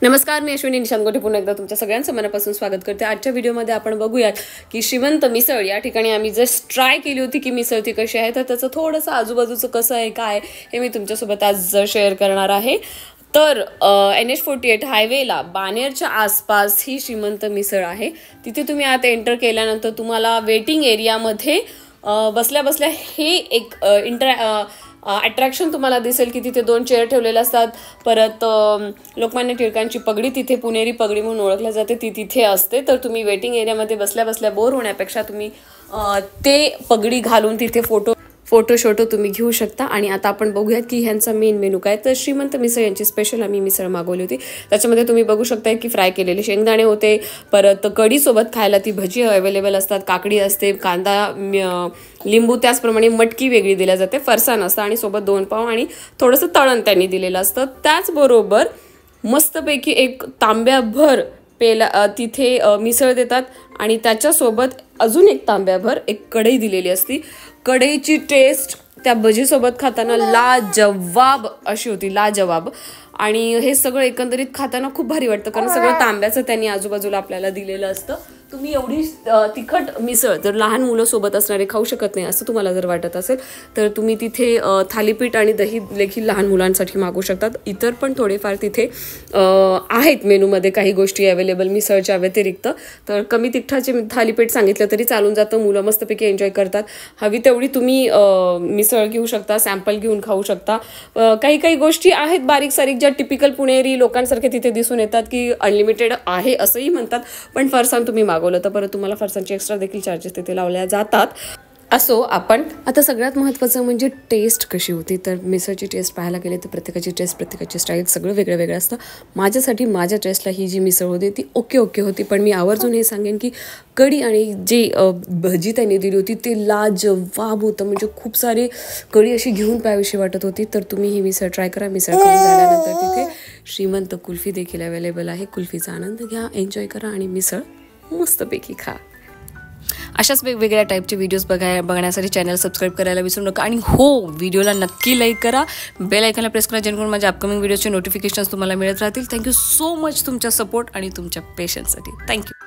नमस्कार, मी अश्विनी निशांत पुन्हा एकदा तुमच्या सगळ्यांचं मनापासून स्वागत करते। आजच्या व्हिडिओमध्ये आपण बघूयात की श्रीमंत मिसळ या ठिकाणी आम्ही जस्ट ट्राय केली होती की मिसळ ती कशी आहे, तर त्याचं थोडंसं आजूबाजूचं कसं आहे काय हे मी तुमच्यासोबत आज शेअर करणार आहे। तर NH48 हायवेला बाणेरच्या आसपास ही श्रीमंत मिसळ आहे। तिथे तुम्ही आत एंटर केल्यानंतर तुम्हाला वेटिंग एरियामध्ये बसल्या बसल्या हे एक अट्रॅक्शन तुम्हाला दिसेल की तिथे 2 चेअर ठेवलेले असतात। परत लोकमान्य टिळकांची पगडी, तिथे पुणेरी पगडी म्हणून ओळखल्या जाते, ती तिथे असते। तर तुम्ही वेटिंग एरियामध्ये बसल्या बसल्या बोर होण्यापेक्षा तुम्ही ते पगडी घालून तिथे फोटो तुम्ही घेऊ शकता। आणि आता आपण बघूयात की ह्यांचा मेन मेनू काय। तर श्रीमंत मिसळ यांची स्पेशल आम्ही मिसळ मागवली होती। त्याच्यामध्ये तुम्ही बघू शकता की फ्राय केलेले शेंगदाणे होते, परत कढी सोबत खायला ती भजी अवेलेबल असतात, काकडी असते, कांदा, लिंबू, त्याचप्रमाणे मटकी वेगळी दिल्या जाते, फरसाण असतं आणि सोबत 2 पाव आणि थोडंसं तळण त्यांनी दिलेलं असतं। त्याचबरोबर मस्तपैकी एक तांब्याभर तिथे मिसळ देतात आणि त्याच्यासोबत अजून एक तांब्याभर एक कढई दिलेली असती। कढईची टेस्ट त्या भजीसोबत खाताना लाजवाब अशी होती, लाजवाब। आणि हे सगळं एकंदरीत खाताना खूप भारी वाटतं, कारण सगळं तांब्याचं त्यांनी आजूबाजूला आपल्याला दिलेलं असतं। तुम्ही एवढी तिखट मिसळ जर लहान मुलं सोबत असणारे खाऊ शकत नाही असं तुम्हाला जर वाटत असेल तर तुम्ही तिथे थालीपीठ आणि दही देखील लहान मुलांसाठी मागवू शकतात। इतर पण थोडेफार तिथे आहेत मेनूमध्ये काही गोष्टी अवेलेबल मिसळच्या व्यतिरिक्त। तर कमी तिखटाचे थालीपीठ सांगितलं तरी चालून जातं, मुलं मस्तपैकी एन्जॉय करतात। हवी तेवढी तुम्ही मिसळ घेऊ शकता, सॅम्पल घेऊन खाऊ शकता। काही गोष्टी आहेत बारीक सारीक ज्या टिपिकल पुणेरी लोकांसारखे तिथे दिसून येतात की अनलिमिटेड आहे असंही म्हणतात, पण फरसाण तुम्ही मागवलं तर परत तुम्हाला फरसाणचे एक्स्ट्रा देखील चार्जेस तिथे लावल्या जातात। असो, आपण आता सगळ्यात महत्त्वाचं म्हणजे टेस्ट कशी होती। तर मिसळची टेस्ट पाहायला गेले तर प्रत्येकाची टेस्ट, प्रत्येकाची स्टाईल सगळं वेगळं असतं। माझ्यासाठी माझ्या टेस्टला ही जी मिसळ होती ती ओके होती, पण मी आवर्जून हे सांगेन की कढी आणि जी भजी त्यांनी दिली होती ते लाजवाब होतं। म्हणजे खूप सारी कढी अशी घेऊन प्यावीशी वाटत होती। तर तुम्ही ही मिसळ ट्राय करा। मिसळ खाऊन झाल्यानंतर तिथे श्रीमंत कुल्फी देखील अवेलेबल आहे, कुल्फीचा आनंद घ्या, एन्जॉय करा आणि मिसळ मस्तपैकी खा। अशाच वेगवेगळ्या टाईपचे व्हिडिओज बघण्यासाठी चॅनल सबस्क्राईब करायला विसरू नका। आणि हो, व्हिडिओला नक्की लाईक करा, बेल आयकॉनला प्रेस करा, जेणेकरून माझ्या अपकमिंग व्हिडिओचे नोटिफिकेशन्स तुम्हाला मिळत राहतील। थँक्यू सो मच तुमच्या सपोर्ट आणि तुमच्या पेशन्ससाठी। थँक्यू।